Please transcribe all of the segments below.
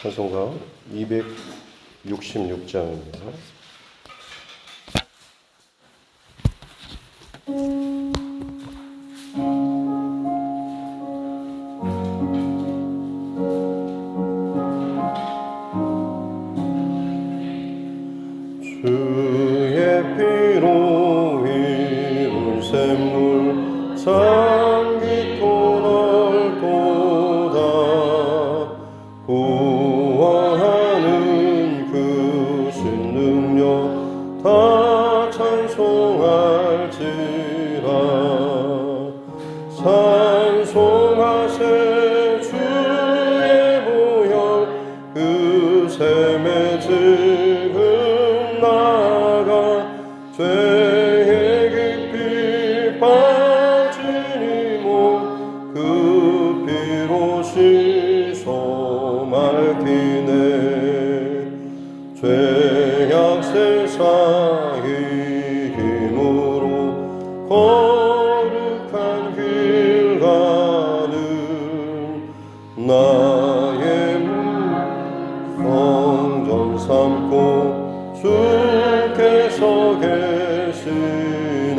찬송가 266장입니다. 주의 피로 이룬 샘물 산 깊고 넓도다. 구원하는 그 신능력 다 찬송할지라. 찬송하세 주의 보혈 그 샘에 지금 나가 죄에 깊이 빠진 이 몸 그 피로 씻어 맑히네. 죄악 세상의 힘으로 거룩한 길 가는 나의 성전 삼고 주께서 계시네.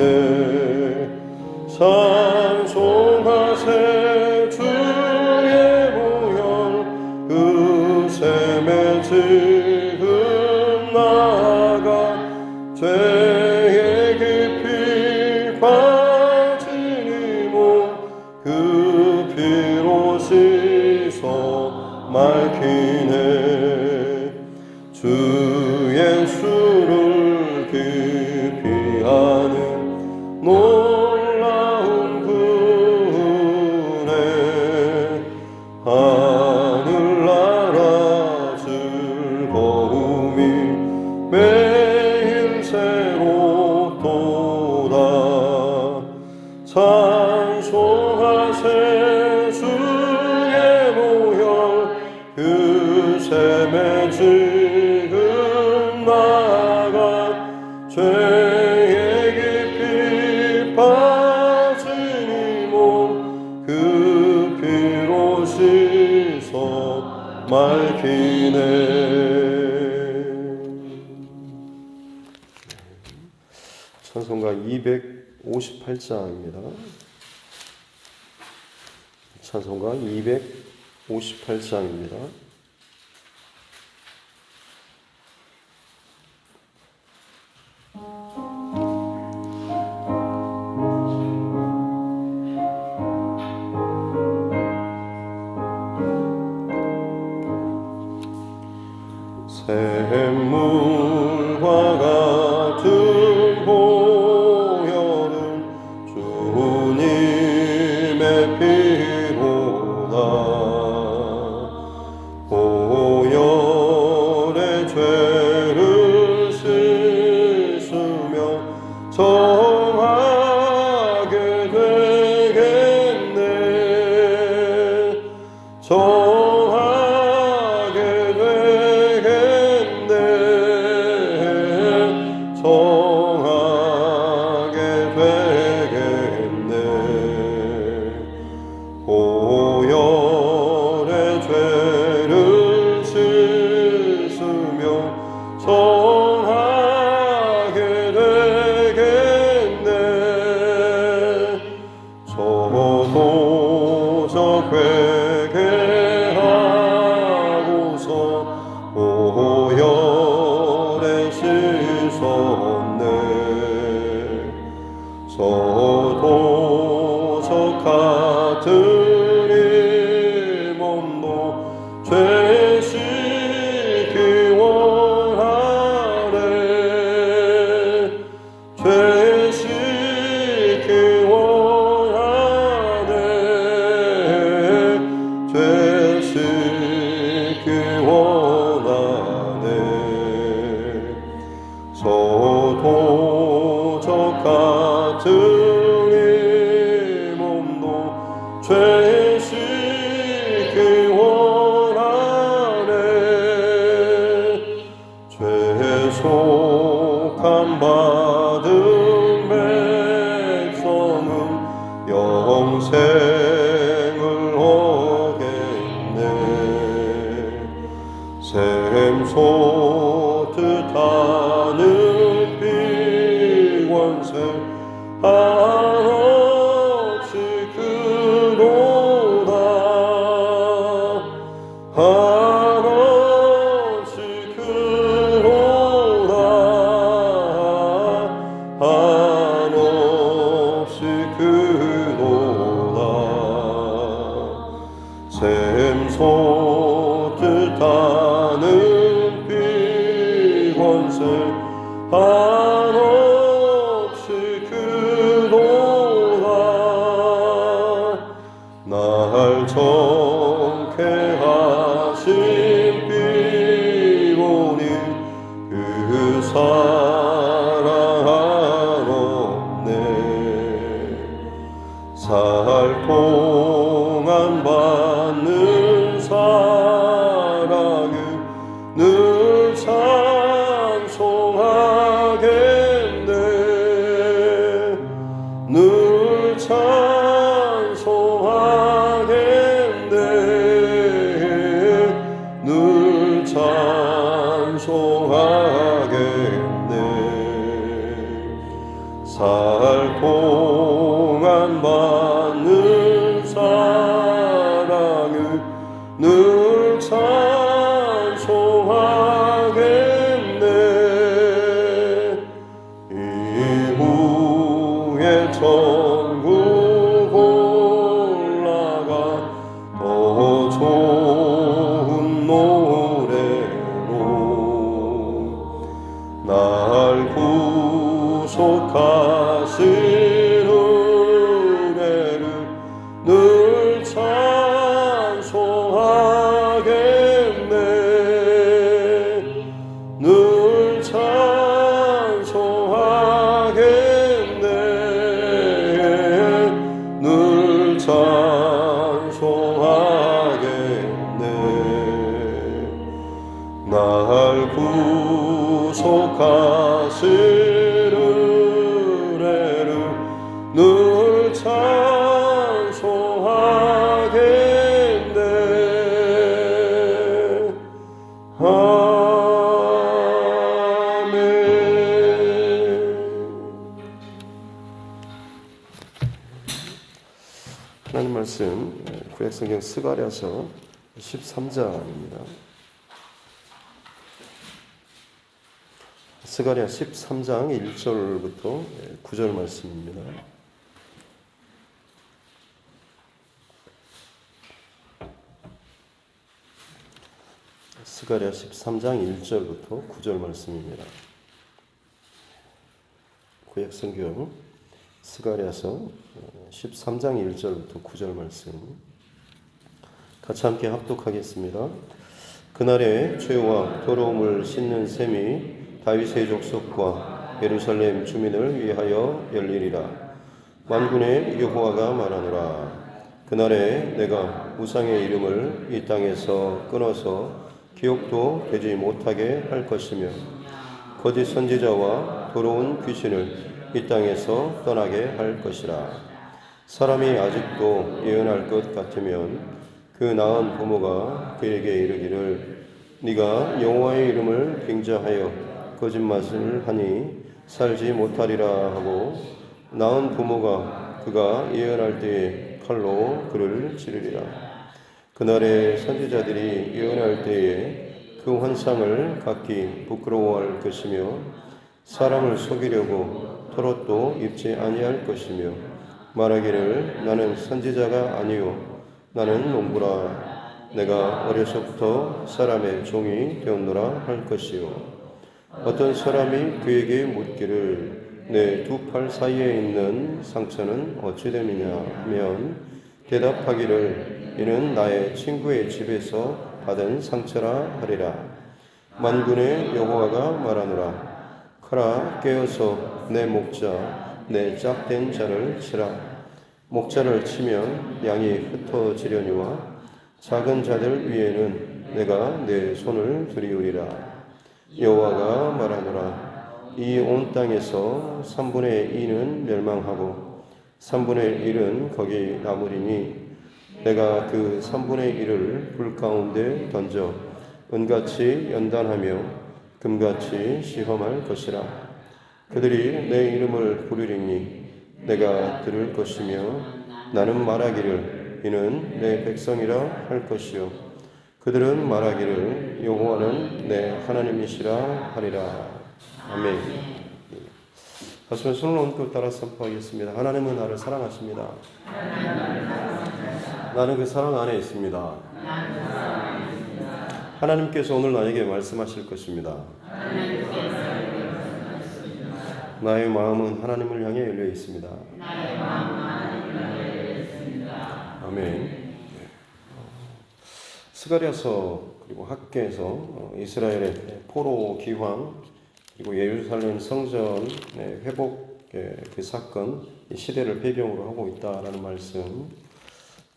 찬송하세 주의 보혈 그 샘에 지금 나가 죄에 깊이 빠진 이 몸 그 피로 씻어 맑히네. 주 예수를 깊이 아는 놀라운 은혜 하늘나라 즐거움이 매일 새롭도다. 찬송하세 주의 보혈 그 샘에 지금 나가 죄에 깊이 빠진 이 몸 그 피로 씻어 맑히네. 찬송가 258장입니다. 찬송가 258장입니다. 샘물과 같은 보혈은 주님의 피로다. 보혈의 죄를 씻으며 정하게 되겠네. 정하게 되겠네. 정하게 되겠네. 보혈의 죄를 씻으며 정하게 되겠네. 저도적 회개하고서 보혈에 씻었네. 저도적 같은 이 몸도 죄 씻기 원하네. 죄 씻기 원하네. 죄 씻기 원하네. 저도적 같은 이 몸도 죄 씻기 원하네. 죄 속함 받은 백성은 영생을 얻겠네. 샘솟듯하는 비권세 한없이 크도다 한없이 크도다 한없이 크도다 샘솟듯하는 비권세 한없이 크도다 날 정케 하신 비보니 그 사랑 한없네 살 동안 받는 사랑을 늘 찬송하겠네 늘 찬송하겠네 늘 찬송하겠네 살 동안 받는 사랑을 늘 찬송하겠네 이후에 천국 올라가 더 좋은 노래로 날 구속하신 은혜를 늘 찬송하겠네 늘 찬송하겠네 늘 찬송하겠네 날 구속하신 은혜를 늘 찬송하겠네 아멘. 하나님 말씀 구약성경 스가랴서 13장입니다. 스가랴 13장 1절부터 9절 말씀입니다. 스가랴 13장 1절부터 9절 말씀입니다. 구약성경 스가랴서 13장 1절부터 9절 말씀 같이 함께 합독하겠습니다. 그날에 죄와 더러움을 씻는 셈이 다윗의 족속과 예루살렘 주민을 위하여 열리리라. 만군의 여호와가 말하노라. 그날에 내가 우상의 이름을 이 땅에서 끊어서 기억도 되지 못하게 할 것이며 거짓 선지자와 더러운 귀신을 이 땅에서 떠나게 할 것이라. 사람이 아직도 예언할 것 같으면 그 낳은 부모가 그에게 이르기를 네가 여호와의 이름을 빙자하여 거짓말을 하니 살지 못하리라 하고 낳은 부모가 그가 예언할 때에 칼로 그를 찌르리라. 그날에 선지자들이 예언할 때에 그 환상을 각기 부끄러워할 것이며 사람을 속이려고 털옷도 입지 아니할 것이며 말하기를 나는 선지자가 아니요 나는 농부라 내가 어려서부터 사람의 종이 되었노라 할 것이요 어떤 사람이 그에게 묻기를 내 두 팔 사이에 있는 상처는 어찌 됨이냐 하면 대답하기를 이는 나의 친구의 집에서 받은 상처라 하리라. 만군의 여호와가 말하노라. 가라 깨어서 내 목자 내 짝된 자를 치라. 목자를 치면 양이 흩어지려니와 작은 자들 위에는 내가 내 손을 들이우리라. 여호와가 말하노라. 이 온 땅에서 3분의 2는 멸망하고 3분의 1은 거기 남으리니 내가 그 3분의 1을 불 가운데 던져 은같이 연단하며 금같이 시험할 것이라. 그들이 내 이름을 부르리니 내가 들을 것이며 나는 말하기를 이는 내 백성이라 할 것이요 그들은 말하기를 여호와는 내 하나님이시라 하리라. 아멘. 가슴에 손을 얹고 따라 선포하겠습니다. 하나님은 나를 사랑하십니다. 나는 그 사랑 안에 있습니다. 하나님께서 오늘 나에게 말씀하실 것입니다. 나의 마음은 하나님을 향해 열려 있습니다. 아멘. 스가랴서 그리고 학개에서 이스라엘의 포로 귀환 그리고 예루살렘 성전 회복 그 사건 이 시대를 배경으로 하고 있다라는 말씀.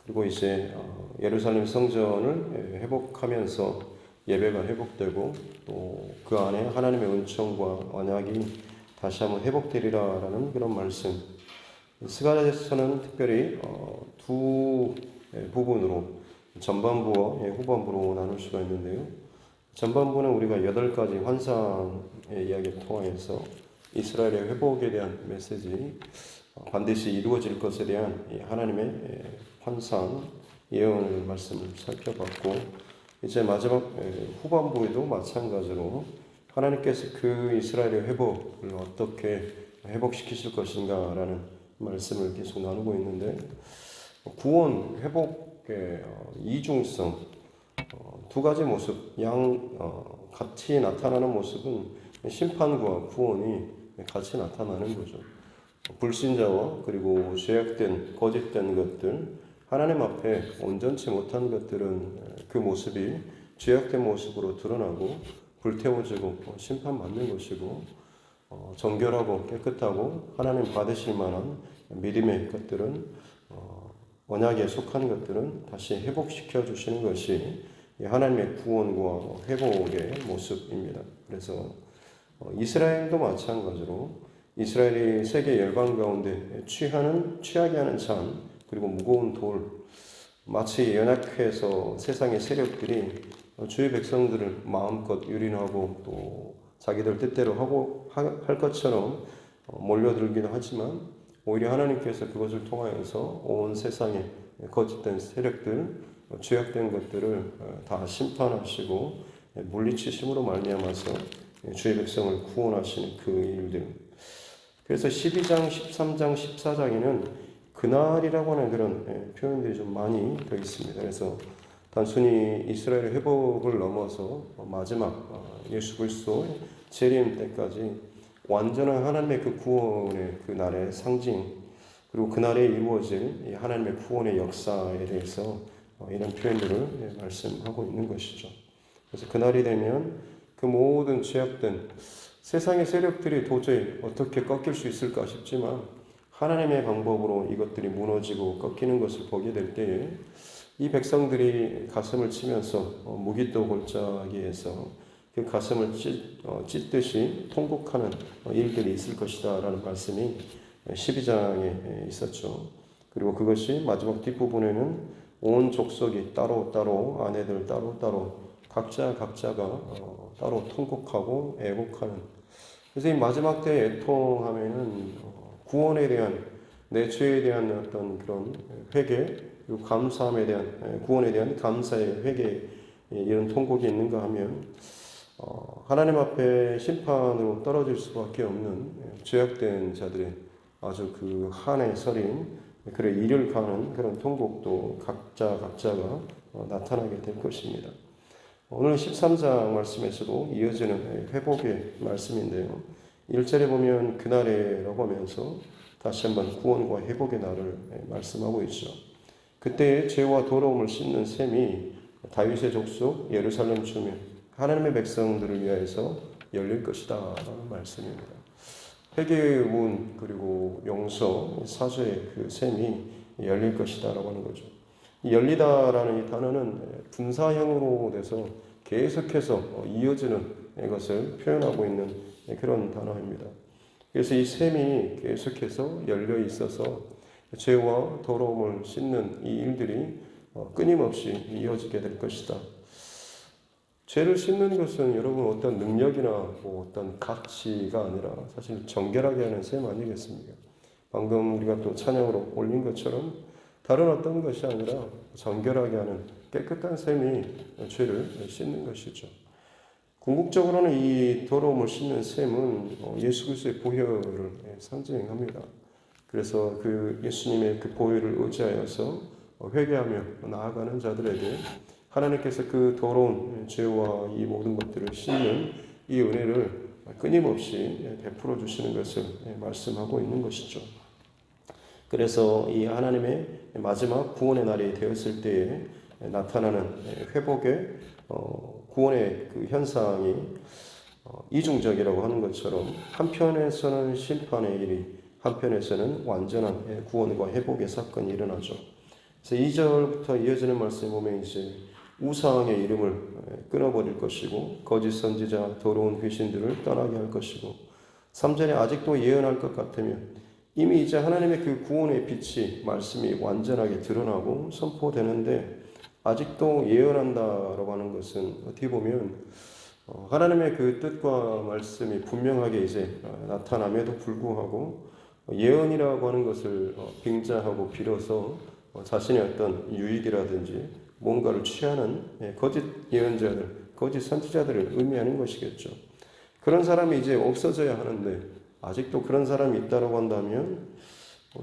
그리고 이제 예루살렘 성전을 회복하면서 예배가 회복되고 또 그 안에 하나님의 은총과 언약이 다시 한번 회복되리라라는 그런 말씀. 스가랴서는 특별히 두 부분으로 전반부와 후반부로 나눌 수가 있는데요. 전반부는 우리가 8가지 환상의 이야기를 통해서 이스라엘의 회복에 대한 메시지, 반드시 이루어질 것에 대한 하나님의 환상, 예언의 말씀을 살펴봤고, 이제 마지막 후반부에도 마찬가지로 하나님께서 그 이스라엘의 회복을 어떻게 회복시키실 것인가라는 말씀을 계속 나누고 있는데, 구원, 회복의 이중성, 두 가지 모습, 같이 나타나는 모습은 심판과 구원이 같이 나타나는 거죠. 불신자와 그리고 죄악된, 거짓된 것들, 하나님 앞에 온전치 못한 것들은 그 모습이 죄악된 모습으로 드러나고 불태워지고 심판받는 것이고, 정결하고 깨끗하고 하나님 받으실 만한 믿음의 것들은 언약에 속한 것들은 다시 회복시켜 주시는 것이 하나님의 구원과 회복의 모습입니다. 그래서 이스라엘도 마찬가지로 이스라엘이 세계 열방 가운데 취하게 하는 잔 그리고 무거운 돌, 마치 연약해서 세상의 세력들이 주의 백성들을 마음껏 유린하고 또 자기들 뜻대로 하고 할 것처럼 몰려들기도 하지만, 오히려 하나님께서 그것을 통하여서 온 세상의 거짓된 세력들, 죄악된 것들을 다 심판하시고 물리치심으로 말미암아서 주의 백성을 구원하시는 그 일들. 그래서 12장, 13장, 14장에는 그날이라고 하는 그런 표현들이 좀 많이 더 있습니다. 그래서 단순히 이스라엘의 회복을 넘어서 마지막 예수 그리스도 재림 때까지 완전한 하나님의 그 구원의 그 날의 상징, 그리고 그날에 이루어질 하나님의 구원의 역사에 대해서 이런 표현들을 말씀하고 있는 것이죠. 그래서 그날이 되면 그 모든 죄악된 세상의 세력들이 도저히 어떻게 꺾일 수 있을까 싶지만, 하나님의 방법으로 이것들이 무너지고 꺾이는 것을 보게 될 때에 이 백성들이 가슴을 치면서 무기또 골짜기에서 그 가슴을 찢듯이 통곡하는 일들이 있을 것이다 라는 말씀이 12장에 있었죠. 그리고 그것이 마지막 뒷부분에는 온 족속이 따로따로, 아내들 따로따로 각자가 따로 통곡하고 애곡하는. 그래서 이 마지막 때 애통하면은 구원에 대한, 내 죄에 대한 어떤 그런 회개, 그리고 감사함에 대한, 구원에 대한 감사의 회개, 이런 통곡이 있는가 하면 하나님 앞에 심판으로 떨어질 수밖에 없는 죄악된 자들의 아주 그 한의 서린, 그래 이를 가는 그런 통곡도 각자가 나타나게 될 것입니다. 오늘 13장 말씀에서도 이어지는 회복의 말씀인데요. 1절에 보면 그날에라고 하면서 다시 한번 구원과 회복의 날을 말씀하고 있죠. 그때 죄와 더러움을 씻는 셈이 다윗의 족속 예루살렘 주민 하나님의 백성들을 위하여서 열릴 것이다 라는 말씀입니다. 회개의 문 그리고 용서 사죄의 그 셈이 열릴 것이다 라고 하는 거죠. 이 열리다라는 이 단어는 분사형으로 돼서 계속해서 이어지는 것을 표현하고 있는 그런 단어입니다. 그래서 이 셈이 계속해서 열려 있어서 죄와 더러움을 씻는 이 일들이 끊임없이 이어지게 될 것이다. 죄를 씻는 것은 여러분 어떤 능력이나 뭐 어떤 가치가 아니라 사실 정결하게 하는 셈 아니겠습니까? 방금 우리가 또 찬양으로 올린 것처럼 다른 어떤 것이 아니라 정결하게 하는 깨끗한 셈이 죄를 씻는 것이죠. 궁극적으로는 이 더러움을 씻는 셈은 예수 그리스도의 보혈을 상징합니다. 그래서 그 예수님의 그 보혈을 의지하여서 회개하며 나아가는 자들에게 하나님께서 그 더러운 죄와 이 모든 것들을 씻는 이 은혜를 끊임없이 베풀어 주시는 것을 말씀하고 있는 것이죠. 그래서 이 하나님의 마지막 구원의 날이 되었을 때에 나타나는 회복의 구원의 그 현상이 이중적이라고 하는 것처럼 한편에서는 심판의 일이, 한편에서는 완전한 구원과 회복의 사건이 일어나죠. 그래서 2절부터 이어지는 말씀에 보면 이제 우상의 이름을 끊어버릴 것이고 거짓 선지자 더러운 귀신들을 떠나게 할 것이고 3절에 아직도 예언할 것 같으면 이미 이제 하나님의 그 구원의 빛이 말씀이 완전하게 드러나고 선포되는데 아직도 예언한다라고 하는 것은 어떻게 보면 하나님의 그 뜻과 말씀이 분명하게 이제 나타남에도 불구하고 예언이라고 하는 것을 빙자하고 빌어서 자신의 어떤 유익이라든지 뭔가를 취하는 거짓 예언자들, 거짓 선지자들을 의미하는 것이겠죠. 그런 사람이 이제 없어져야 하는데 아직도 그런 사람이 있다고 한다면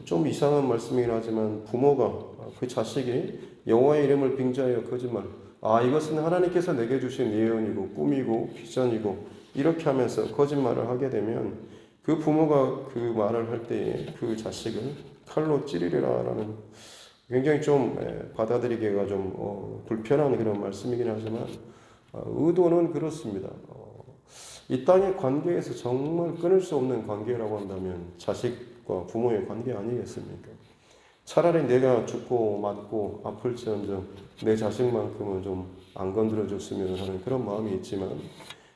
좀 이상한 말씀이긴 하지만 부모가 그 자식이 여호와의 이름을 빙자하여 거짓말, 이것은 하나님께서 내게 주신 예언이고 꿈이고 비전이고 이렇게 하면서 거짓말을 하게 되면 그 부모가 그 말을 할 때에 그 자식을 칼로 찌르리라라는 굉장히 좀 받아들이기가 좀 불편한 그런 말씀이긴 하지만 의도는 그렇습니다. 이 땅의 관계에서 정말 끊을 수 없는 관계라고 한다면 자식과 부모의 관계 아니겠습니까? 차라리 내가 죽고 맞고 아플지언정 내 자식만큼은 좀 안 건드려줬으면 하는 그런 마음이 있지만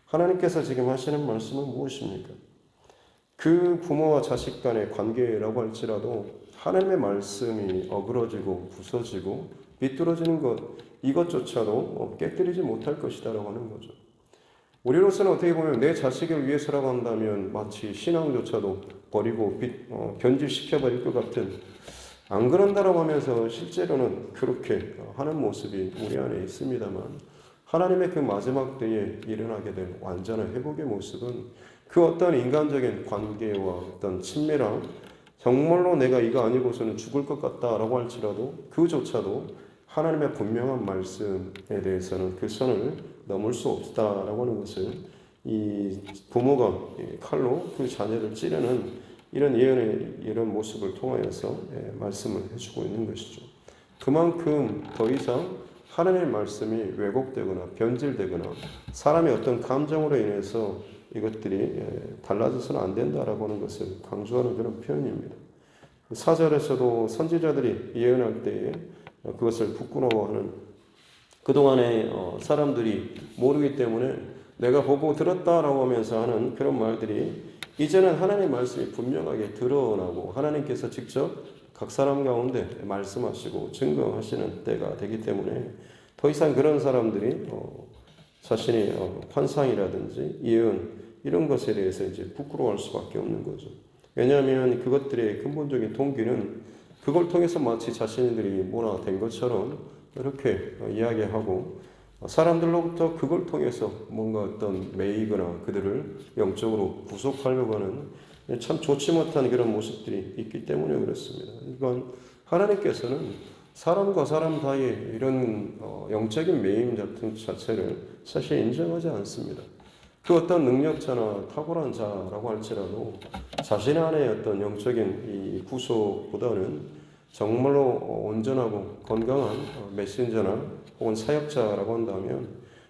하나님께서 지금 하시는 말씀은 무엇입니까? 그 부모와 자식 간의 관계라고 할지라도 하나님의 말씀이 어그러지고 부서지고 비뚤어지는 것 이것조차도 깨뜨리지 못할 것이다라고 하는 거죠. 우리로서는 어떻게 보면 내 자식을 위해서라고 한다면 마치 신앙조차도 버리고 변질시켜버릴 것 같은 안 그런다라고 하면서 실제로는 그렇게 하는 모습이 우리 안에 있습니다만 하나님의 그 마지막 때에 일어나게 될 완전한 회복의 모습은 그 어떤 인간적인 관계와 어떤 친밀함 정말로 내가 이거 아니고서는 죽을 것 같다라고 할지라도 그조차도 하나님의 분명한 말씀에 대해서는 그 선을 넘을 수 없다라고 하는 것을 이 부모가 칼로 그 자녀를 찌르는 이런 예언의 이런 모습을 통하여서 말씀을 해주고 있는 것이죠. 그만큼 더 이상 하나님의 말씀이 왜곡되거나 변질되거나 사람의 어떤 감정으로 인해서 이것들이 달라져서는 안 된다라고 하는 것을 강조하는 그런 표현입니다. 4절에서도 선지자들이 예언할 때에 그것을 부끄러워하는 그동안의 사람들이 모르기 때문에 내가 보고 들었다라고 하면서 하는 그런 말들이 이제는 하나님의 말씀이 분명하게 드러나고 하나님께서 직접 각 사람 가운데 말씀하시고 증거하시는 때가 되기 때문에 더 이상 그런 사람들이 자신의 환상이라든지 예언 이런 것에 대해서 이제 부끄러워할 수밖에 없는 거죠. 왜냐하면 그것들의 근본적인 동기는 그걸 통해서 마치 자신들이 뭐나 된 것처럼 이렇게 이야기하고 사람들로부터 그걸 통해서 뭔가 어떤 매이거나 그들을 영적으로 구속하려고 하는 참 좋지 못한 그런 모습들이 있기 때문에 그렇습니다. 이건 하나님께서는 사람과 사람 사이의 이런 영적인 매임 같은 자체를 사실 인정하지 않습니다. 그 어떤 능력자나 탁월한 자라고 할지라도 자신 안에 어떤 영적인 이 구속보다는 정말로 온전하고 건강한 메신저나 혹은 사역자라고 한다면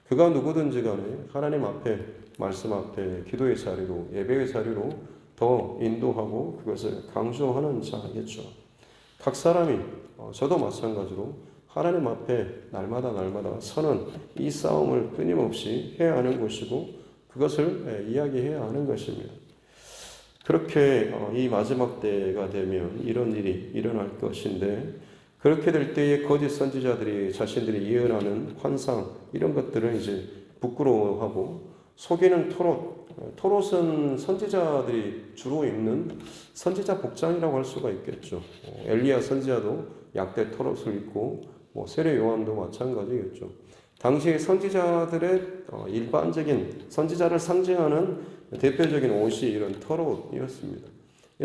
그가 누구든지 간에 하나님 앞에 말씀 앞에 기도의 자리로 예배의 자리로 더 인도하고 그것을 강조하는 자겠죠. 각 사람이 저도 마찬가지로 하나님 앞에 날마다 서는 이 싸움을 끊임없이 해야 하는 것이고 그것을 이야기해야 하는 것입니다. 그렇게 이 마지막 때가 되면 이런 일이 일어날 것인데 그렇게 될 때에 거짓 선지자들이 자신들이 예언하는 환상 이런 것들을 이제 부끄러워하고 속이는 토롯. 토롯은 선지자들이 주로 입는 선지자 복장이라고 할 수가 있겠죠. 엘리야 선지자도 약대 토롯을 입고 세례 요한도 마찬가지겠죠. 당시 선지자들의 일반적인 선지자를 상징하는 대표적인 옷이 이런 토롯이었습니다.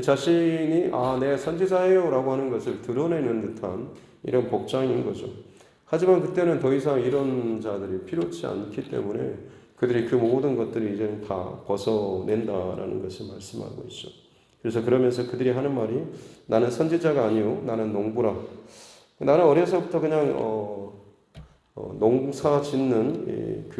자신이 내 선지자예요 라고 하는 것을 드러내는 듯한 이런 복장인 거죠. 하지만 그때는 더 이상 이런 자들이 필요치 않기 때문에 그들이 그 모든 것들을 이제 다 벗어낸다라는 것을 말씀하고 있죠. 그래서 그러면서 그들이 하는 말이 나는 선지자가 아니요 나는 농부라. 나는 어려서부터 그냥 농사 짓는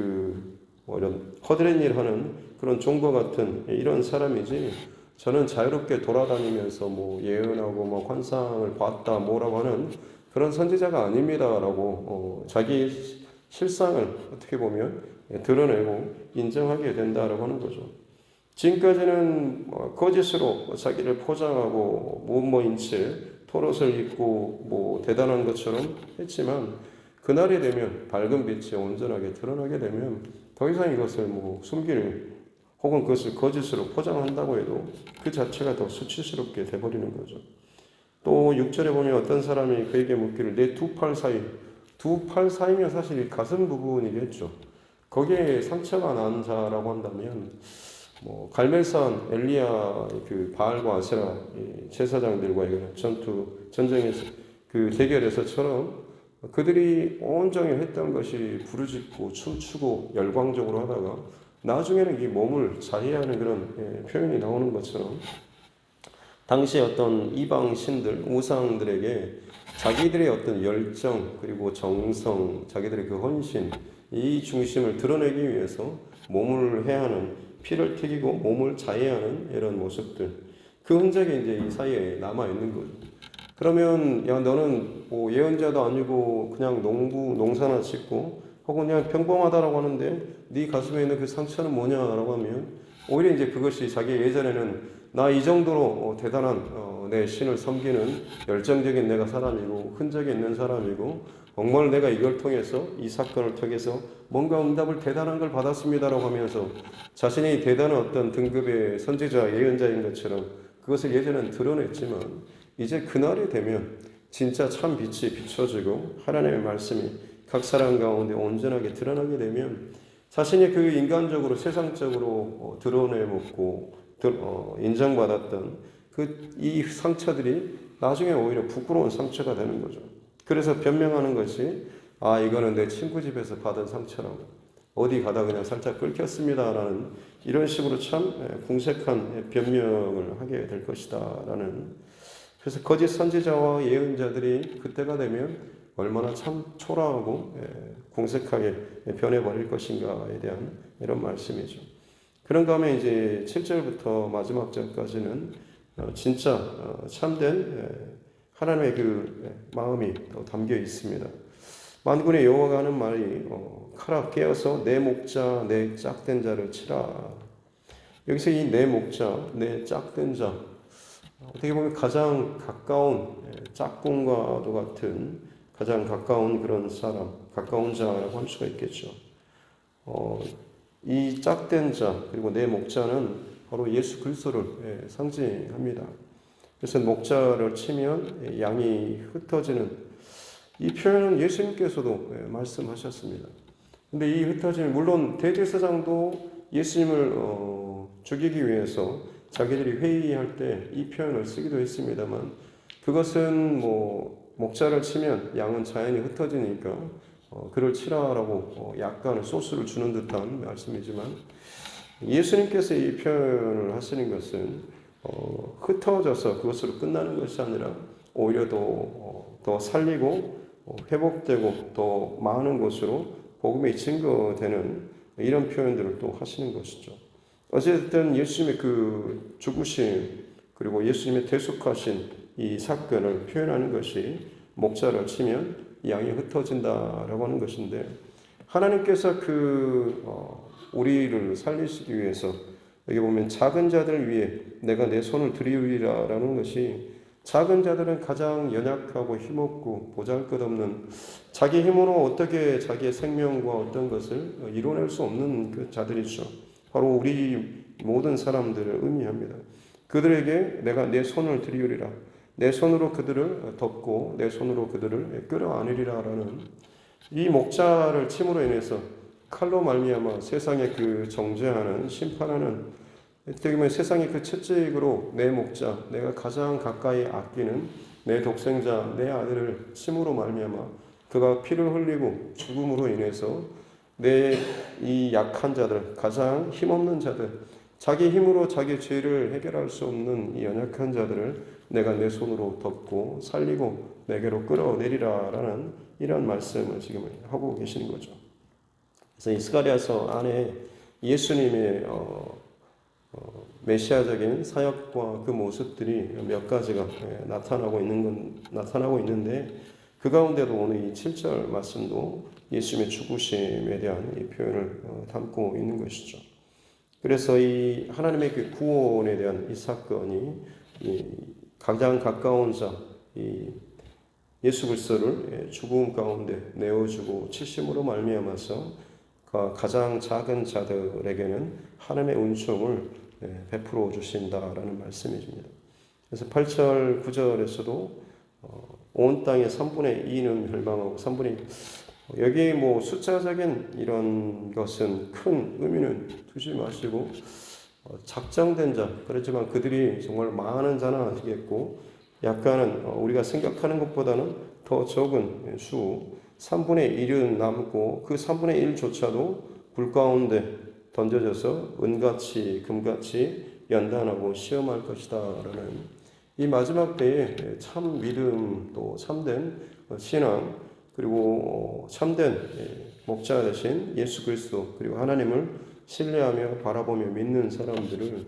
이런 허드렛 일 하는 그런 종과 같은 이런 사람이지 저는 자유롭게 돌아다니면서 예언하고 환상을 봤다 뭐라고 하는 그런 선지자가 아닙니다라고 자기 실상을 어떻게 보면 드러내고 인정하게 된다라고 하는 거죠. 지금까지는 거짓으로 자기를 포장하고 무모인 채 토롯을 입고 대단한 것처럼 했지만 그날이 되면 밝은 빛이 온전하게 드러나게 되면 더 이상 이것을 숨길 혹은 그것을 거짓으로 포장한다고 해도 그 자체가 더 수치스럽게 돼버리는 거죠. 또 6절에 보면 어떤 사람이 그에게 묻기를 내 두 팔 사이면 사실 가슴 부분이겠죠. 거기에 상처가 난 자라고 한다면 갈멜산 엘리야 그 바알과 아세라 제사장들과의 전쟁에서 그 대결에서처럼 그들이 온종일 했던 것이 부르짖고 춤추고 열광적으로 하다가 나중에는 이 몸을 자해하는 그런 표현이 나오는 것처럼 당시 어떤 이방 신들, 우상들에게 자기들의 어떤 열정 그리고 정성, 자기들의 그 헌신 이 중심을 드러내기 위해서 몸을 해하는 피를 튀기고 몸을 자해하는 이런 모습들 그 흔적이 이제 이 사이에 남아 있는 거죠. 그러면 너는 예언자도 아니고 그냥 농사나 짓고 혹은 그냥 평범하다라고 하는데 네 가슴에 있는 그 상처는 뭐냐라고 하면 오히려 이제 그것이 자기 예전에는 나 이 정도로 대단한 내 신을 섬기는 열정적인 내가 사람이고 흔적이 있는 사람이고 정말 내가 이걸 통해서 이 사건을 통해서 뭔가 응답을 대단한 걸 받았습니다라고 하면서 자신이 대단한 어떤 등급의 선지자 예언자인 것처럼 그것을 예전에는 드러냈지만 이제 그날이 되면 진짜 참 빛이 비춰지고 하나님의 말씀이 각 사람 가운데 온전하게 드러나게 되면 자신이 그 인간적으로 세상적으로 드러내먹고 인정받았던 이 상처들이 나중에 오히려 부끄러운 상처가 되는 거죠. 그래서 변명하는 것이 이거는 내 친구 집에서 받은 상처라고 어디 가다 그냥 살짝 긁혔습니다라는 이런 식으로 참 궁색한 변명을 하게 될 것이다라는. 그래서 거짓 선지자와 예언자들이 그때가 되면 얼마나 참 초라하고 궁색하게 변해버릴 것인가에 대한 이런 말씀이죠. 그런가 하면 이제 7절부터 마지막 절까지는 진짜 참된 하나님의 그 마음이 담겨 있습니다. 만군의 여호와가 하는 말이 칼아 깨어서 내 목자 내 짝된 자를 치라. 여기서 이 내 목자 내 짝된 자 어떻게 보면 가장 가까운 짝꿍과도 같은 가장 가까운 그런 사람, 가까운 자라고 할 수가 있겠죠. 이 짝된 자 그리고 내 목자는 바로 예수 그리스도를 상징합니다. 그래서 목자를 치면 양이 흩어지는 이 표현은 예수님께서도 말씀하셨습니다. 근데 이 흩어짐이 물론 대제사장도 예수님을 죽이기 위해서 자기들이 회의할 때 이 표현을 쓰기도 했습니다만 그것은 목자를 치면 양은 자연히 흩어지니까 그를 치라라고 약간의 소스를 주는 듯한 말씀이지만 예수님께서 이 표현을 하시는 것은 흩어져서 그것으로 끝나는 것이 아니라 오히려 더 살리고 회복되고 더 많은 것으로 복음이 증거되는 이런 표현들을 또 하시는 것이죠. 어쨌든 예수님의 그 죽으심 그리고 예수님의 대속하신 이 사건을 표현하는 것이 목자를 치면 양이 흩어진다라고 하는 것인데 하나님께서 우리를 살리시기 위해서 여기 보면 작은 자들 위해 내가 내 손을 들이우리라라는 것이 작은 자들은 가장 연약하고 힘없고 보잘것없는, 자기 힘으로 어떻게 자기의 생명과 어떤 것을 이뤄낼 수 없는 그 자들이죠. 바로 우리 모든 사람들을 의미합니다. 그들에게 내가 내 손을 들이우리라, 내 손으로 그들을 덮고 내 손으로 그들을 끌어안으리라라는 이 목자를 침으로 인해서 칼로 말미암아 세상에 그 정죄하는 심판하는, 어떻게 보면 세상의 그 첫째 이익으로 내 목자, 내가 가장 가까이 아끼는 내 독생자, 내 아들을 침으로 말미암아 그가 피를 흘리고 죽음으로 인해서 내 이 약한 자들, 가장 힘없는 자들, 자기 힘으로 자기 죄를 해결할 수 없는 이 연약한 자들을 내가 내 손으로 덮고 살리고 내게로 끌어내리라라는 이런 말씀을 지금 하고 계시는 거죠. 그래서 이 스가랴서 안에 예수님의 메시아적인 사역과 그 모습들이 몇 가지가 나타나고 있는데, 그 가운데도 오늘 이 7절 말씀도 예수님의 죽으심에 대한 이 표현을 담고 있는 것이죠. 그래서 이 하나님의 그 구원에 대한 이 사건이 이 가장 가까운 자, 이 예수 그리스도를 죽음 가운데 내어주고 치심으로 말미암아서 가장 작은 자들에게는 하나님의 은총을 베풀어 주신다라는 말씀입니다. 그래서 8절, 9절에서도 온 땅의 3분의 2는 멸망하고 3분의 2, 여기 뭐 숫자적인 이런 것은 큰 의미는 두지 마시고 작정된 자, 그렇지만 그들이 정말 많은 자는 아니겠고 약간은 우리가 생각하는 것보다는 더 적은 수 3분의 1은 남고 그 3분의 1조차도 불 가운데 던져져서 은같이 금같이 연단하고 시험할 것이다 라는 이 마지막 때에 참 믿음, 또 참된 신앙, 그리고 참된 목자 되신 예수 그리스도, 그리고 하나님을 신뢰하며 바라보며 믿는 사람들을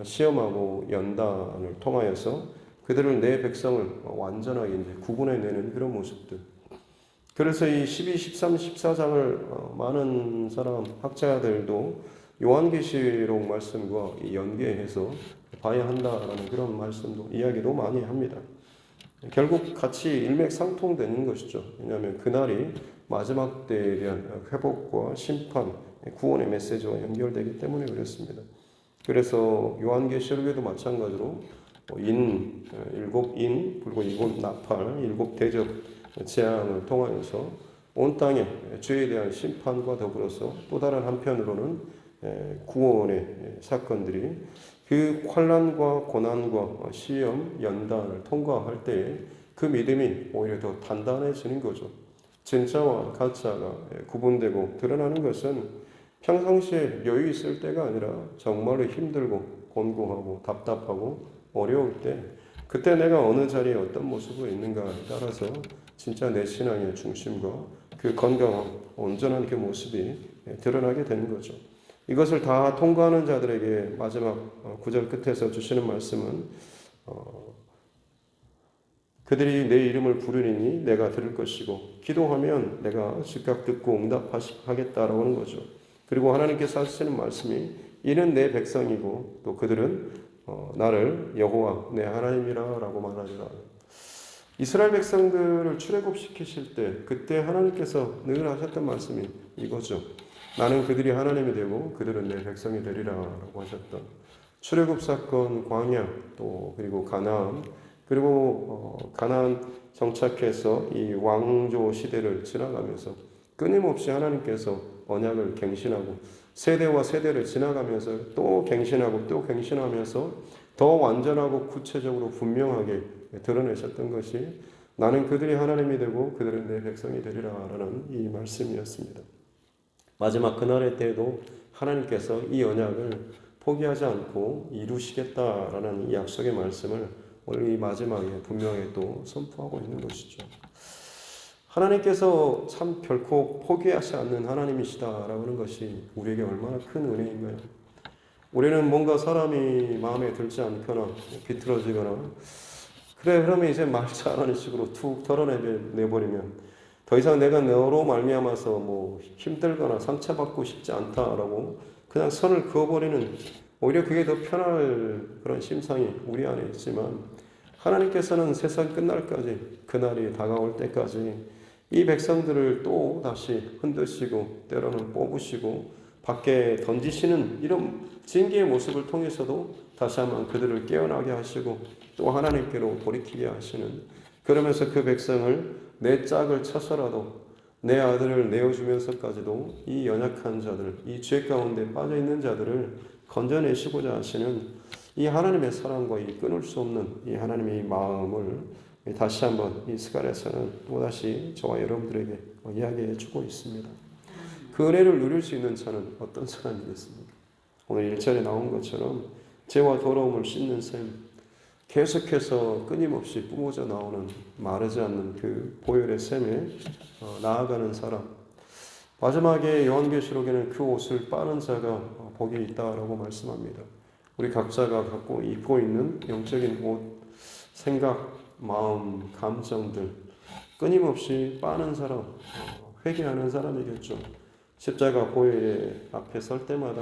시험하고 연단을 통하여서 그들을 내 백성을 완전하게 이제 구분해내는 그런 모습들. 그래서 이 12, 13, 14장을 많은 사람 학자들도 요한계시록 말씀과 연계해서 봐야 한다라는 그런 말씀도 이야기도 많이 합니다. 결국 같이 일맥상통되는 것이죠. 왜냐하면 그날이 마지막 때에 대한 회복과 심판, 구원의 메시지와 연결되기 때문에 그렇습니다. 그래서 요한계시록에도 마찬가지로 일곱 인, 그리고 일곱 나팔, 일곱 대접 재앙을 통하여서 온 땅에 죄에 대한 심판과 더불어서 또 다른 한편으로는 구원의 사건들이 그 환난과 고난과 시험, 연단을 통과할 때에 그 믿음이 오히려 더 단단해지는 거죠. 진짜와 가짜가 구분되고 드러나는 것은 평상시에 여유 있을 때가 아니라 정말로 힘들고 곤고하고 답답하고 어려울 때, 그때 내가 어느 자리에 어떤 모습으로 있는가에 따라서 진짜 내 신앙의 중심과 그 건강한 온전한 그 모습이 드러나게 되는 거죠. 이것을 다 통과하는 자들에게 마지막 9절 끝에서 주시는 말씀은 그들이 내 이름을 부르리니 내가 들을 것이고 기도하면 내가 즉각 듣고 응답하겠다라고 하는 거죠. 그리고 하나님께서 하시는 말씀이 이는 내 백성이고 또 그들은 나를 여호와 내 하나님이라라고 말하리라. 이스라엘 백성들을 출애굽시키실 때 그때 하나님께서 늘 하셨던 말씀이 이거죠. 나는 그들이 하나님이 되고 그들은 내 백성이 되리라라고 하셨던 출애굽 사건, 광야, 또 그리고 가나안, 그리고 가나안 정착해서 이 왕조 시대를 지나가면서 끊임없이 하나님께서 언약을 갱신하고 세대와 세대를 지나가면서 또 갱신하고 또 갱신하면서 더 완전하고 구체적으로 분명하게 드러내셨던 것이 나는 그들이 하나님이 되고 그들은 내 백성이 되리라라는 이 말씀이었습니다. 마지막 그날의 때에도 하나님께서 이 언약을 포기하지 않고 이루시겠다라는 이 약속의 말씀을 오늘 이 마지막에 분명히 또 선포하고 있는 것이죠. 하나님께서 참 결코 포기하지 않는 하나님이시다라고 하는 것이 우리에게 얼마나 큰 은혜인가요? 우리는 뭔가 사람이 마음에 들지 않거나 비틀어지거나 그래 그러면 이제 말 잘하는 식으로 툭 털어내버리면 더 이상 내가 너로 말미암아서 뭐 힘들거나 상처받고 싶지 않다라고 그냥 선을 그어버리는, 오히려 그게 더 편할 그런 심상이 우리 안에 있지만 하나님께서는 세상 끝날까지, 그날이 다가올 때까지 이 백성들을 또 다시 흔드시고 때로는 뽑으시고 밖에 던지시는 이런 징계의 모습을 통해서도 다시 한번 그들을 깨어나게 하시고 또 하나님께로 돌이키게 하시는, 그러면서 그 백성을 내 짝을 쳐서라도 내 아들을 내어주면서까지도 이 연약한 자들, 이 죄 가운데 빠져있는 자들을 건져내시고자 하시는 이 하나님의 사랑과 이 끊을 수 없는 이 하나님의 이 마음을 다시 한번 이 스가랴서는 또다시 저와 여러분들에게 이야기해 주고 있습니다. 그 은혜를 누릴 수 있는 자는 어떤 사람이겠습니까? 오늘 1절에 나온 것처럼 죄와 더러움을 씻는 셈, 계속해서 끊임없이 뿜어져 나오는 마르지 않는 그 보혈의 셈에 나아가는 사람. 마지막에 요한계시록에는 그 옷을 빠는 자가 복이 있다라고 말씀합니다. 우리 각자가 갖고 입고 있는 영적인 옷, 생각, 마음, 감정들 끊임없이 빠는 사람, 회개하는 사람이겠죠. 십자가 보혈 앞에 설 때마다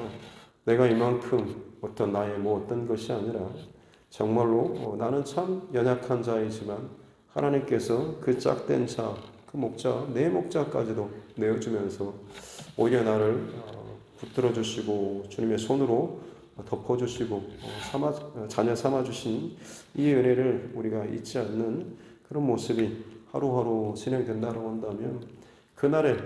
내가 이만큼 어떤 나의 어떤 것이 아니라 정말로 나는 참 연약한 자이지만 하나님께서 그 짝된 자, 그 목자, 내 목자까지도 내어주면서 오히려 나를 붙들어 주시고 주님의 손으로 덮어주시고 자녀 삼아주신 이 은혜를 우리가 잊지 않는 그런 모습이 하루하루 진행된다고 한다면 그날에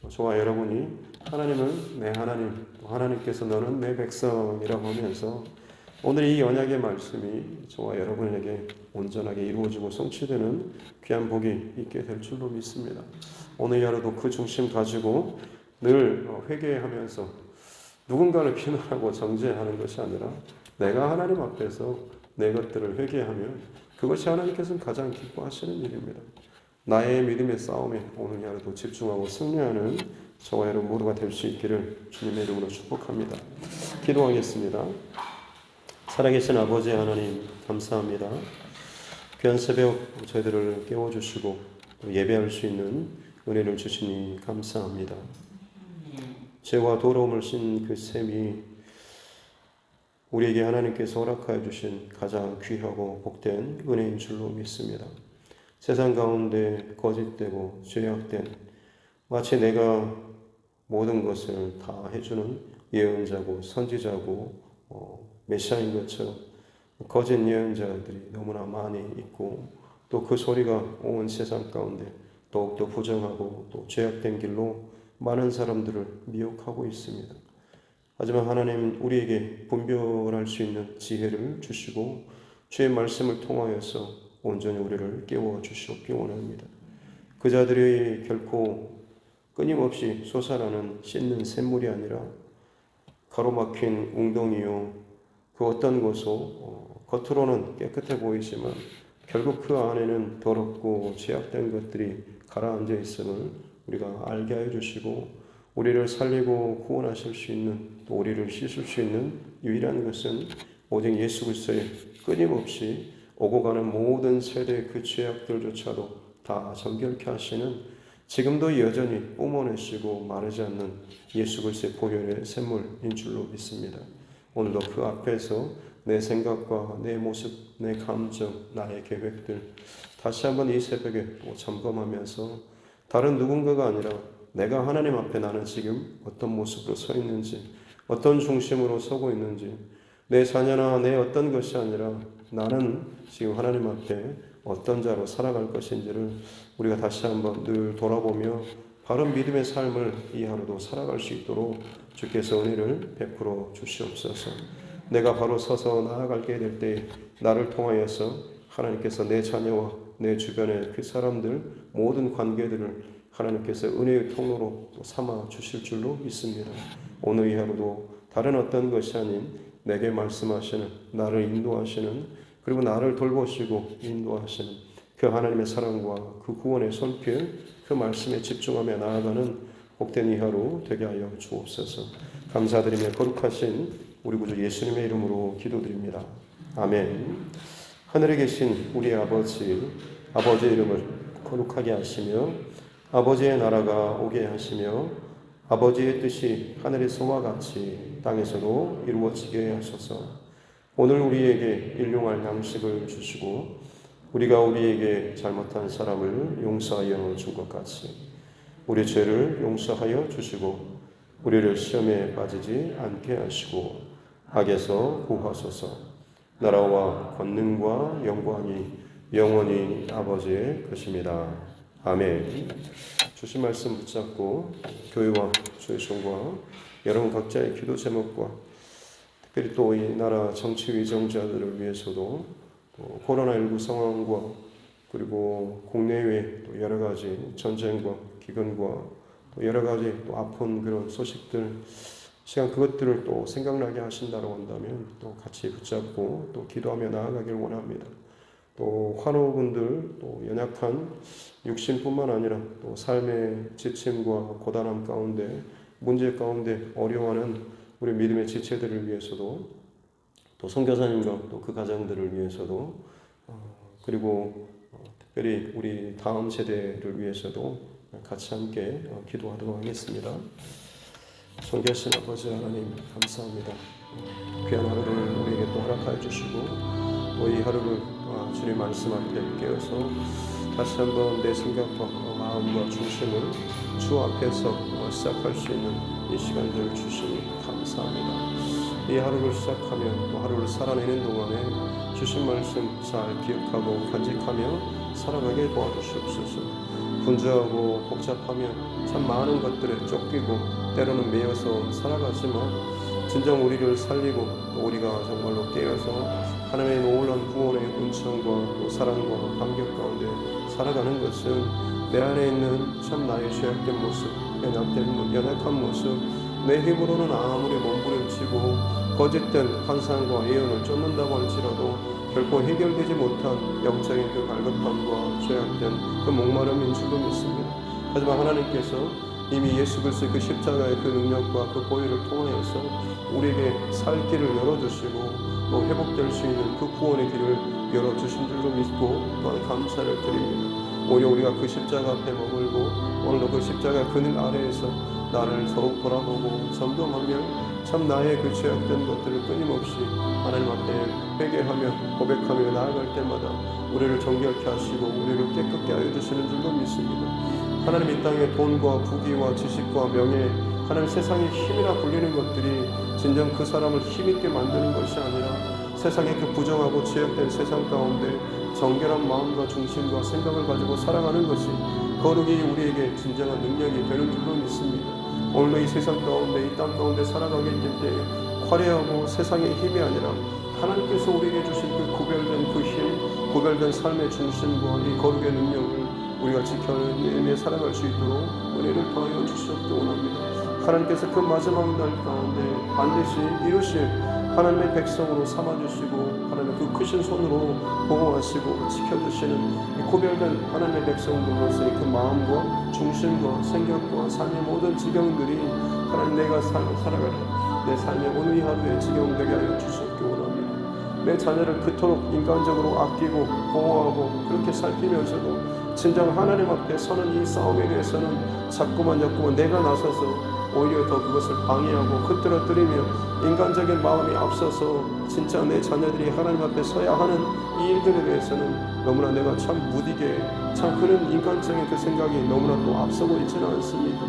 저와 여러분이 하나님을 내 하나님, 하나님께서 너는 내 백성이라고 하면서 오늘 이 언약의 말씀이 저와 여러분에게 온전하게 이루어지고 성취되는 귀한 복이 있게 될 줄로 믿습니다. 오늘 하루도 그 중심 가지고 늘 회개하면서 누군가를 비난하고 정죄하는 것이 아니라 내가 하나님 앞에서 내 것들을 회개하면 그것이 하나님께서는 가장 기뻐하시는 일입니다. 나의 믿음의 싸움에 오늘 하루도 집중하고 승리하는 저와 여러분 모두가 될 수 있기를 주님의 이름으로 축복합니다. 기도하겠습니다. 살아계신 아버지 하나님 감사합니다. 귀한 새벽 저희들을 깨워주시고 예배할 수 있는 은혜를 주시니 감사합니다. 죄와 더러움을 신 그 셈이 우리에게 하나님께서 허락하여 주신 가장 귀하고 복된 은혜인 줄로 믿습니다. 세상 가운데 거짓되고 죄악된 마치 내가 모든 것을 다 해주는 예언자고 선지자고 메시아인 것처럼 거짓 예언자들이 너무나 많이 있고 또 그 소리가 온 세상 가운데 더욱더 부정하고 또 죄악된 길로 많은 사람들을 미혹하고 있습니다. 하지만 하나님 우리에게 분별할 수 있는 지혜를 주시고 주의 말씀을 통하여서 온전히 우리를 깨워주시옵기 원합니다. 그 자들이 결코 끊임없이 솟아나는 씻는 샘물이 아니라 가로막힌 웅덩이요 그 어떤 곳도 겉으로는 깨끗해 보이지만 결국 그 안에는 더럽고 죄악된 것들이 가라앉아 있음을 우리가 알게 하여 주시고 우리를 살리고 구원하실 수 있는 또 우리를 씻을 수 있는 유일한 것은 오직 예수 그리스도의 끊임없이 오고 가는 모든 세대의 그 죄악들조차도 다 정결케 하시는 지금도 여전히 뿜어내시고 마르지 않는 예수 그리스도의 보혈의 샘물인 줄로 믿습니다. 오늘도 그 앞에서 내 생각과 내 모습, 내 감정, 나의 계획들 다시 한번 이 새벽에 또 점검하면서 다른 누군가가 아니라 내가 하나님 앞에 나는 지금 어떤 모습으로 서 있는지 어떤 중심으로 서고 있는지 내 자녀나 내 어떤 것이 아니라 나는 지금 하나님 앞에 어떤 자로 살아갈 것인지를 우리가 다시 한번 늘 돌아보며 바른 믿음의 삶을 이 하루도 살아갈 수 있도록 주께서 은혜를 베풀어 주시옵소서. 내가 바로 서서 나아가게 될 때 나를 통하여서 하나님께서 내 자녀와 내 주변의 그 사람들 모든 관계들을 하나님께서 은혜의 통로로 삼아 주실 줄로 믿습니다. 오늘 이 하루도 다른 어떤 것이 아닌 내게 말씀하시는 나를 인도하시는 그리고 나를 돌보시고 인도하시는 그 하나님의 사랑과 그 구원의 손길 그 말씀에 집중하며 나아가는 복된 이 하루 되게 하여 주옵소서. 감사드리며 거룩하신 우리 구주 예수님의 이름으로 기도드립니다. 아멘. 하늘에 계신 우리 아버지의 이름을 거룩하게 하시며 아버지의 나라가 오게 하시며 아버지의 뜻이 하늘에서와 같이 땅에서도 이루어지게 하소서. 오늘 우리에게 일용할 양식을 주시고 우리가 우리에게 잘못한 사람을 용서하여 준 것 같이 우리 죄를 용서하여 주시고 우리를 시험에 빠지지 않게 하시고 악에서 구하소서. 나라와 권능과 영광이 영원히 아버지의 것입니다. 아멘. 주신 말씀 붙잡고 교회와 주의 종과 여러분 각자의 기도 제목과 특별히 또 이 나라 정치 위정자들을 위해서도 또 코로나19 상황과 그리고 국내외 또 여러 가지 전쟁과 기근과 또 여러 가지 또 아픈 그런 소식들 시간 그것들을 또 생각나게 하신다고 한다면 또 같이 붙잡고 또 기도하며 나아가길 원합니다. 또 환우분들 또 연약한 육신뿐만 아니라 또 삶의 지침과 고단함 가운데 문제 가운데 어려워하는 우리 믿음의 지체들을 위해서도 또 선교사님과 또 그 가정들을 위해서도 그리고 특별히 우리 다음 세대를 위해서도 같이 함께 기도하도록 하겠습니다. 존귀하신 아버지 하나님 감사합니다. 귀한 하루를 우리에게 또 허락하여 주시고 또 이 하루를 주님 말씀 앞에 깨어서 다시 한번 내 생각과 마음과 중심을 주 앞에서 시작할 수 있는 이 시간들을 주시니 감사합니다. 이 하루를 시작하며 또 하루를 살아내는 동안에 주신 말씀 잘 기억하고 간직하며 살아가게 도와주시옵소서. 분주하고 복잡하며 참 많은 것들에 쫓기고 때로는 매여서 살아가지만 진정 우리를 살리고 또 우리가 정말로 깨어서 하나님의 놀라운 구원의 은총과 또 사랑과 감격 가운데 살아가는 것은 내 안에 있는 참 나의 죄악된 모습, 연약한 모습, 내 힘으로는 아무리 몸부림치고 거짓된 환상과 예언을 쫓는다고 할지라도 결코 해결되지 못한 영적인 그 갈급함과 죄악된 그 목마름인 줄로 믿습니다. 하지만 하나님께서 이미 예수 그리스도의 그 십자가의 그 능력과 그 보혈을 통하여서 우리에게 살 길을 열어주시고 또 회복될 수 있는 그 구원의 길을 열어주신 줄로 믿고 또한 감사를 드립니다. 오히려 우리가 그 십자가 앞에 머물고 오늘도 그 십자가 그늘 아래에서 나를 더욱 돌아보고 점검하며 참 나의 그 죄악된 것들을 끊임없이 하나님 앞에 회개하며 고백하며 나아갈 때마다 우리를 정결케 하시고 우리를 깨끗게 하여 주시는 줄로 믿습니다. 하나님 이 땅에 돈과 부귀와 지식과 명예 하나님 세상의 힘이라 불리는 것들이 진정 그 사람을 힘있게 만드는 것이 아니라 세상의 그 부정하고 죄악된 세상 가운데 정결한 마음과 중심과 생각을 가지고 살아가는 것이 거룩이 우리에게 진정한 능력이 되는 줄로 믿습니다. 오늘도 이 세상 가운데 이 땅 가운데 살아가게 될 때 화려하고 세상의 힘이 아니라 하나님께서 우리에게 주신 그 구별된 그 힘, 구별된 삶의 중심과 이 거룩의 능력을 우리가 지켜내며 살아갈 수 있도록 은혜를 더하여 주시옵기 원합니다. 하나님께서 그 마지막 날 가운데 반드시 이루실 하나님의 백성으로 삼아주시고 하나님의 그 크신 손으로 보호하시고 지켜주시는 구별된 하나님의 백성들로서의 그 마음과 중심과 생각과 삶의 모든 지경들이 하나님 내가 살아가는 내 삶의 오늘 이 하루의 지경되게 하여 주시옵기 원합니다. 내 자녀를 그토록 인간적으로 아끼고 보호하고 그렇게 살피면서도 진정 하나님 앞에 서는 이 싸움에 대해서는 자꾸만 내가 나서서 오히려 더 그것을 방해하고 흐트러뜨리며 인간적인 마음이 앞서서 진짜 내 자녀들이 하나님 앞에 서야 하는 이 일들에 대해서는 너무나 내가 참 무디게 참 그런 인간적인 그 생각이 너무나 또 앞서고 있지는 않습니다.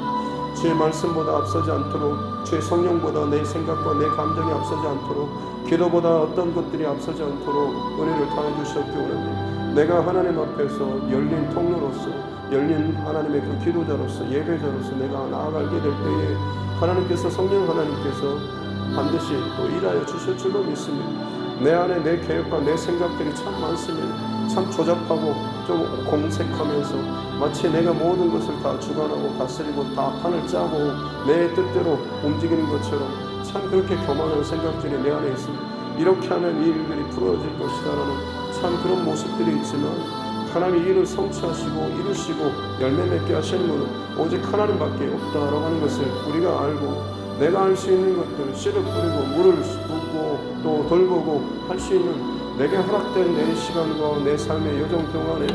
주의 말씀보다 앞서지 않도록 주의 성령보다 내 생각과 내 감정이 앞서지 않도록 기도보다 어떤 것들이 앞서지 않도록 은혜를 다해 주셨기 원합니다. 내가 하나님 앞에서 열린 통로로서 열린 하나님의 그 기도자로서 예배자로서 내가 나아가게 될 때에 하나님께서 성령 하나님께서 반드시 또 일하여 주실 줄로 믿습니다. 내 안에 내 계획과 내 생각들이 참 많습니다. 참 조잡하고 좀 공색하면서 마치 내가 모든 것을 다 주관하고 다스리고 다 판을 짜고 내 뜻대로 움직이는 것처럼 참 그렇게 교만한 생각들이 내 안에 있습니다. 이렇게 하면 이 일들이 풀어질 것이다라는 참 그런 모습들이 있지만 하나님이 일을 성취하시고 이루시고 열매 맺게 하시는 분은 오직 하나님밖에 없다라고 하는 것을 우리가 알고 내가 할 수 있는 것들 씨를 뿌리고 물을 붓고 또 돌보고 할 수 있는 내게 허락된 내 시간과 내 삶의 여정 동안에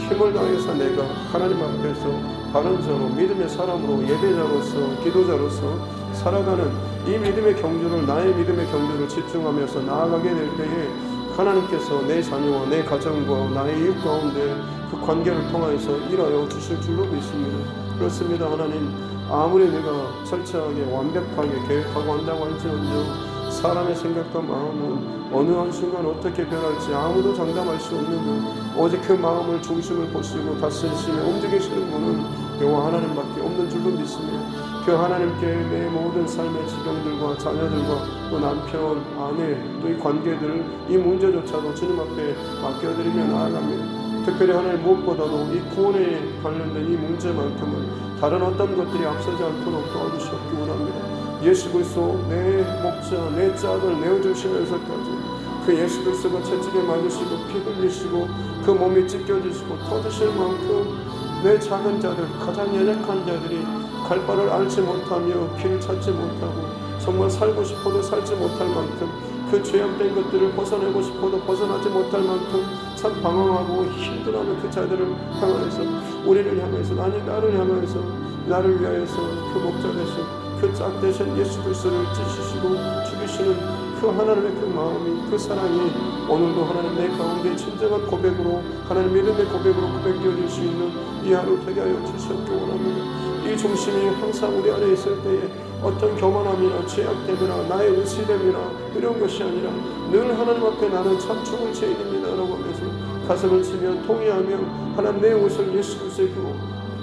힘을 다해서 내가 하나님 앞에서 바른 자로 믿음의 사람으로 예배자로서 기도자로서 살아가는 이 믿음의 경주를 나의 믿음의 경주를 집중하면서 나아가게 될 때에 하나님께서 내 자녀와 내 가정과 나의 이웃 가운데 그 관계를 통하여서 일하여 주실 줄로 믿습니다. 그렇습니다. 하나님, 아무리 내가 철저하게 완벽하게 계획하고 한다고 할지언정 사람의 생각과 마음은 어느 한순간 어떻게 변할지 아무도 장담할 수 없는 것, 오직 그 마음을 중심을 보시고 다스리시며 움직이시는 분은 여호와 하나님밖에 없는 줄로 믿습니다. 그 하나님께 내 모든 삶의 지경들과 자녀들과 또 남편, 아내, 또 이 관계들, 이 문제조차도 주님 앞에 맡겨드리며 나아갑니다. 특별히 하나님, 무엇보다도 이 구원에 관련된 이 문제만큼은 다른 어떤 것들이 앞서지 않도록 도와주셨기 원합니다. 예수 그리스도 내 목자, 내 짝을 내어주시면서까지 그 예수 그리스도가 채찍에 맞으시고 피 흘리시고 그 몸이 찢겨지시고 터지실 만큼 내 작은 자들, 가장 연약한 자들이 갈 바를 알지 못하며 길을 찾지 못하고 정말 살고 싶어도 살지 못할 만큼 그 죄악된 것들을 벗어내고 싶어도 벗어나지 못할 만큼 참 방황하고 힘들어하는 그 자들을 향하여서, 우리를 향해서, 아니 나를 향하여서, 나를 위하여서 그 목자 되신 그 짝 되신 예수 그리스도를 찢으시고 죽이시는 그 하나님의 그 마음이, 그 사랑이 오늘도 하나님 내 가운데 진정한 고백으로, 하나님 믿음의 고백으로 고백되어질 수 있는 이 하루 되게 하여 주셨기 원합니다. 이 중심이 항상 우리 안에 있을 때에 어떤 교만함이나 죄악됨이나 나의 의시됨이나 이런 것이 아니라 늘 하나님 앞에 나는 참 죽을 죄인입니다 라고 하면서 가슴을 치며 통회하며 하나님 내 옷을 예수 그리스도의 그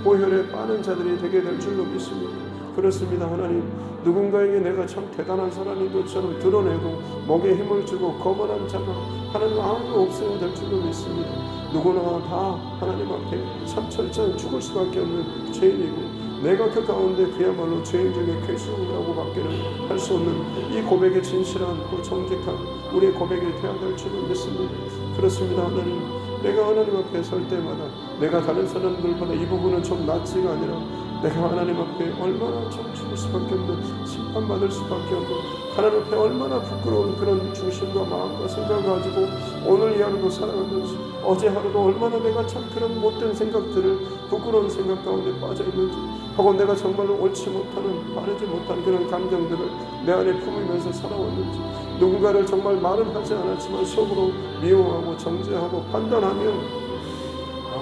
보혈에 빠는 자들이 되게 될 줄로 믿습니다. 그렇습니다. 하나님, 누군가에게 내가 참 대단한 사람인 것처럼 드러내고 목에 힘을 주고 거만한 자가 하나님 아무도 없어야 될 줄로 믿습니다. 누구나 다 하나님 앞에 참 철저히 죽을 수밖에 없는 죄인이고 내가 그 가운데 그야말로 죄인 중에 괴수라고 밖에는 할 수 없는 이 고백의 진실한 또 정직한 우리의 고백이 되어야 될 줄로 믿습니다. 그렇습니다. 하나님, 내가 하나님 앞에 설 때마다 내가 다른 사람들보다 이 부분은 좀 낫지가 아니라 내가 하나님 앞에 얼마나 좀 죽을 수밖에 없는, 심판받을 수밖에 없는, 하나님 앞에 얼마나 부끄러운 그런 중심과 마음과 생각을 가지고 오늘 이 하루도 살아가는지, 어제 하루도 얼마나 내가 참 그런 못된 생각들을, 부끄러운 생각 가운데 빠져있는지, 혹은 내가 정말로 옳지 못하는, 바르지 못한 그런 감정들을 내 안에 품으면서 살아왔는지, 누군가를 정말 말은 하지 않았지만 속으로 미워하고 정죄하고 판단하며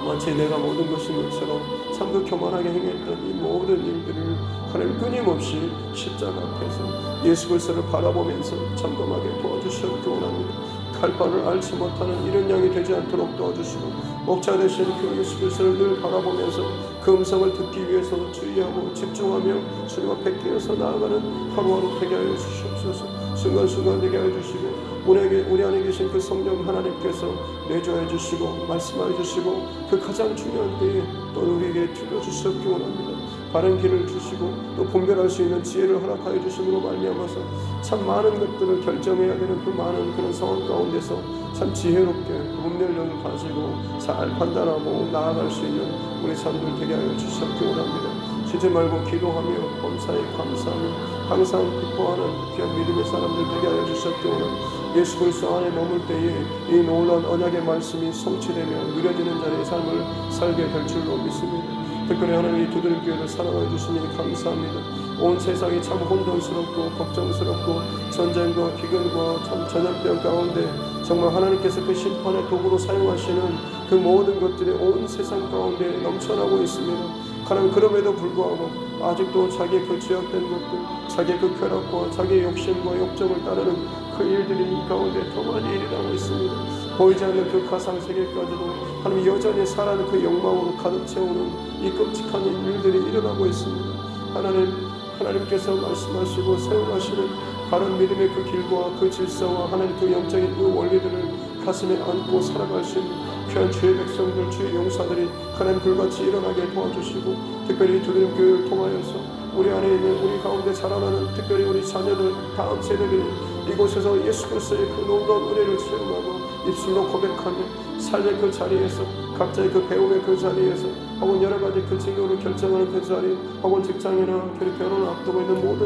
마치 내가 모든 것인 것처럼 참 그 교만하게 행했던 이 모든 일들을 하나님 끊임없이 십자가 앞에서 예수 그리스도를 바라보면서 점검하게 도와주시기 원합니다. 갈 바를 알지 못하는 이런 양이 되지 않도록 도와주시고 목자 되신 그 예수 그리스도를 늘 바라보면서 그 음성을 듣기 위해서 주의하고 집중하며 주님 앞에 깨어서 나아가는 하루하루 되게 하여 주시옵소서. 순간순간 되게 하여 주시고 우리 안에 계신 그 성령 하나님께서 내주하여 주시고 말씀하여 주시고 그 가장 중요한 때에 또 우리에게 들려주셨기 원합니다. 바른 길을 주시고 또 분별할 수 있는 지혜를 허락하여 주심으로 말미암아서 참 많은 것들을 결정해야 되는 그 많은 그런 상황 가운데서 참 지혜롭게 분별력을 가지고 잘 판단하고 나아갈 수 있는 우리 삶들 되게 하여 주셨기 원합니다. 쉬지 말고 기도하며 범사에 감사하며 항상 기뻐하는 귀한 믿음의 사람들 되게 하여 주셨기 원합니다. 예수 그리스도 안에 머물 때에 이 놀라운 언약의 말씀이 성취되며 누려지는 자의 삶을 살게 될 줄로 믿습니다. 특별히 하나님 이 두드림 교회를 사랑하여 주시니 감사합니다. 온 세상이 참 혼돈스럽고 걱정스럽고 전쟁과 기근과 참 전염병 가운데 정말 하나님께서 그 심판의 도구로 사용하시는 그 모든 것들이 온 세상 가운데 넘쳐나고 있습니다. 하나님, 그럼에도 불구하고 아직도 자기의 그 죄악된 것들, 자기의 그 쾌락과 자기의 욕심과 욕정을 따르는 그 일들이 이 가운데 더 많이 일어나고 있습니다. 보이지 않는 그 가상세계까지도 하나님 여전히 사라는 그 욕망으로 가득 채우는 이 끔찍한 일들이 일어나고 있습니다. 하나님께서 말씀하시고 사용하시는 바른 믿음의 그 길과 그 질서와 하나님 그 영적인 그 원리들을 가슴에 안고 살아갈 수 있는 귀한 주의 백성들, 주의 용사들이 하나님 불같이 일어나게 도와주시고 특별히 두드림 교회를 통하여서 우리 안에 있는 우리 가운데 자라나는 특별히 우리 자녀들, 다음 세대들이 이곳에서 예수 그리스도의 그 놀라운 은혜를 체험하고 입술로 고백하며 삶의 그 자리에서 각자의 그 배움의 그 자리에서 혹은 여러 가지 그 진로를 결정하는 그 자리 혹은 직장이나 결혼을 앞두고 있는 모든